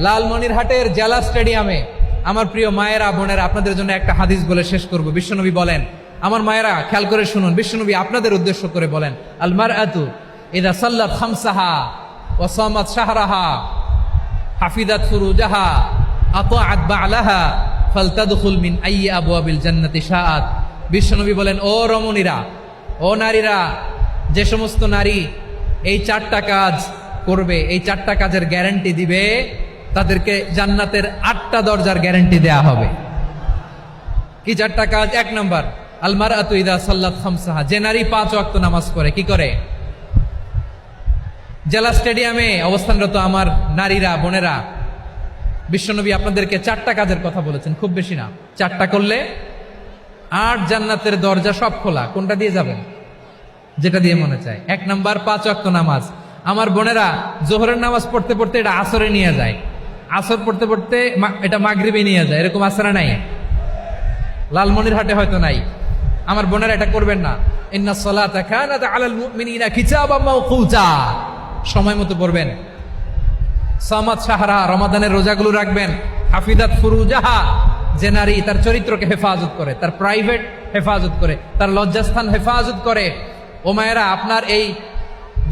লালমনিরহাটের জেলা স্টেডিয়ামে আমার প্রিয় মায়েরা বোনেরা, আপনাদের জন্য একটা হাদিস বলে শেষ করব। বিশ্বনবী বলেন, আমার মায়েরা খেয়াল করে শুনুন, বিশ্বনবী আপনাদের উদ্দেশ্য করে বলেন, আল মারআতু ইযা সাল্লাত খামসাহা ওয়া সামাত শাহরাহা হাফিজাত ফুরুজাহা আতাআত বা'লাহা ফালতাদখুল মিন আইয়ি আবওয়াবিল জান্নাতি শাআত। বিশ্বনবী বলেন, ও রমণীরা, ও নারীরা, যে সমস্ত নারী এই 4টা কাজ করবে, এই 4টা কাজের গ্যারান্টি দিবে, তাদেরকে জান্নাতের 8টা দরজার গ্যারান্টি দেয়া হবে। কি 4টা কাজ? 1 নম্বর, আল মারআতু ইযা সাল্লাত খামসাহা, যে নারী 5 ওয়াক্ত নামাজ পড়ে। কি করে? জেলা স্টেডিয়ামে অবস্থানরত আমার নারীরা বোনেরা, বিশ্বনবী আপনাদেরকে 4টা কাজের কথা বলেছেন, খুব বেশি না। 4টা করলে 8 জান্নাতের দরজা সব খোলা। কোনটা দিয়ে যাবেন? যেটা দিয়ে মনে চায়। 1 নাম্বার 5 ওয়াক্ত নামাজ। আমার বোনেরা জোহরের নামাজ পড়তে পড়তে এটা আসরে নিয়ে যায়, আসর পড়তে পড়তে এটা মাগরিবে নিয়ে যায়। এরকম আসরে নাই? লালমনিরহাটে হয়তো নাই। আমার বোনেরা এটা করবেন না। ইন্নাস সালাতা কানাত আলাল মুমিনিনা কিতাবাম মাওকুতা, সময় মতো পড়বেন। সামাত শাহরা, রমাদানের রোজাগুলো রাখবেন। হাফিজাত ফুরুজাহা, যে নারী তার চরিত্রকে হেফাজত করে, তার প্রাইভেট হেফাজত করে, তার লজ্জাস্থান হেফাজত করে। ও মায়েরা, আপনার এই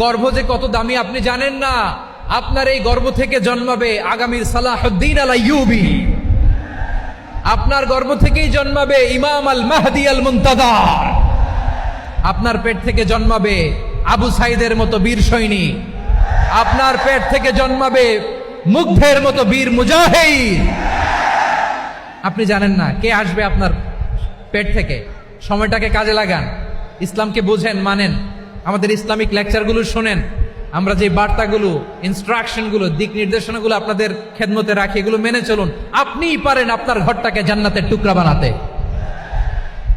গর্ভ যে কত দামি আপনি জানেন না। আপনার এই গর্ভ থেকে জন্মাবে আগামীর সালাহুদ্দিন আল আইয়ুবী। আপনার গর্ভ থেকেই জন্মাবে ইমাম আল মাহদি আল মুনতাজার। আপনার পেট থেকে জন্মাবে আবু সাইদের মতো বীর সৈনিক। আপনার পেট থেকে জন্মাবে মুগ্ধের মতো বীর মুজাহিদ। আপনি জানেন না কে আসবে আপনার পেট থেকে। সময়টাকে কাজে লাগান, ইসলামকে বোঝেন, মানেন, আমাদের ইসলামিক লেকচারগুলো শোনেন। আমরা যে বার্তাগুলো, ইনস্ট্রাকশনগুলো, দিক নির্দেশনাগুলো আপনাদের খেদমতে রাখি, এগুলো মেনে চলুন। আপনিই পারেন আপনার ঘরটাকে জান্নাতের টুকরা বানাতে।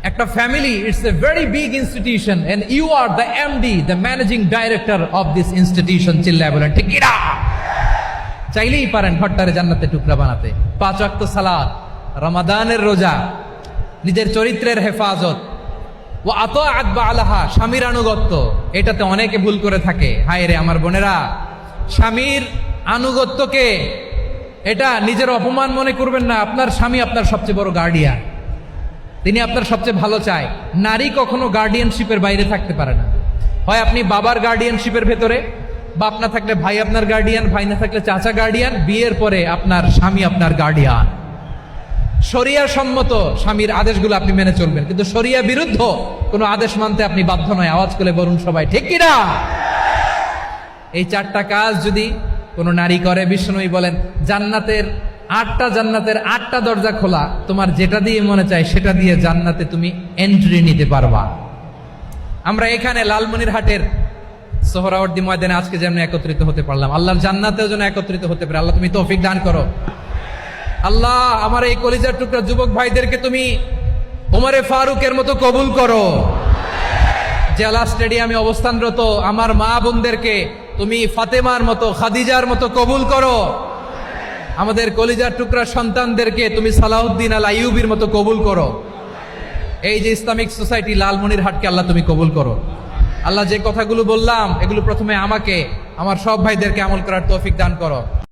একটা family, it's a very big institution and you are the MD, the managing director of this institution. চিল্লায় বলেন ঠিক কিনা? চাইলেই পারেন ঘরটারে জান্নাতের টুকরা বানাতে। 5 ওয়াক্ত সালাত, রমাদানের রোজা, নিজের চরিত্রের হেফাজত, ও আতাআত বা'লাহা, স্বামীর আনুগত্য। এটাতে অনেকে ভুল করে থাকে। হায় রে আমার বোনেরা, স্বামীর আনুগত্যকে এটা নিজের অপমান মনে করবেন না। আপনার স্বামী আপনার সবচেয়ে বড় গার্ডিয়ান, তিনি আপনার সবচেয়ে ভালো চায়। নারী কখনো গার্ডিয়ানশিপের বাইরে থাকতে পারে না। হয় আপনি বাবার গার্ডিয়ানশিপের ভেতরে, বাপ না থাকলে ভাই আপনার গার্ডিয়ান, ভাই না থাকলে চাচা গার্ডিয়ান, বিয়ের পরে আপনার স্বামী আপনার গার্ডিয়ান। শরিয়া সম্মত স্বামীর আদেশগুলো আপনি মেনে চলবেন, কিন্তু শরিয়া বিরুদ্ধ কোনো আদেশ মানতে আপনি বাধ্য নয়। আওয়াজ করে বলুন সবাই ঠিক কিনা? এই 4টা কাজ যদি কোনো নারী করে, বিশ্বনবী বলেন জান্নাতের 8টা দরজা খোলা। তোমার যেটা দিয়ে মনে চায় সেটা দিয়ে জান্নাতে তুমি এন্ট্রি নিতে পারবা। আমরা এখানে লালমনিরহাটের সোহরাওয়ার্দী ময়দানে আজকে যেমন একত্রিত হতে পারলাম, আল্লাহর জান্নাতেও যেন একত্রিত হতে পারে। আল্লাহ তুমি তৌফিক দান করো। আল্লাহ আমার এই কলিজার টুকরা যুবক ভাইদেরকে তুমি ওমরে ফারুকের মতো কবুল করো। জেলা স্টেডিয়ামে অবস্থানরত আমার মা বোনদেরকে তুমি ফাতেমার মতো, খাদিজার মতো কবুল করো। আমাদের কলিজার টুকরা সন্তানদেরকে তুমি সালাউদ্দিন আল আইয়ুবীর মতো কবুল করো। এই যে ইসলামিক সোসাইটি লালমনিরহাটকে আল্লাহ তুমি কবুল করো। আল্লাহ যে কথাগুলো বললাম এগুলো প্রথমে আমাকে, আমার সব ভাইদেরকে আমল করার তৌফিক দান করো।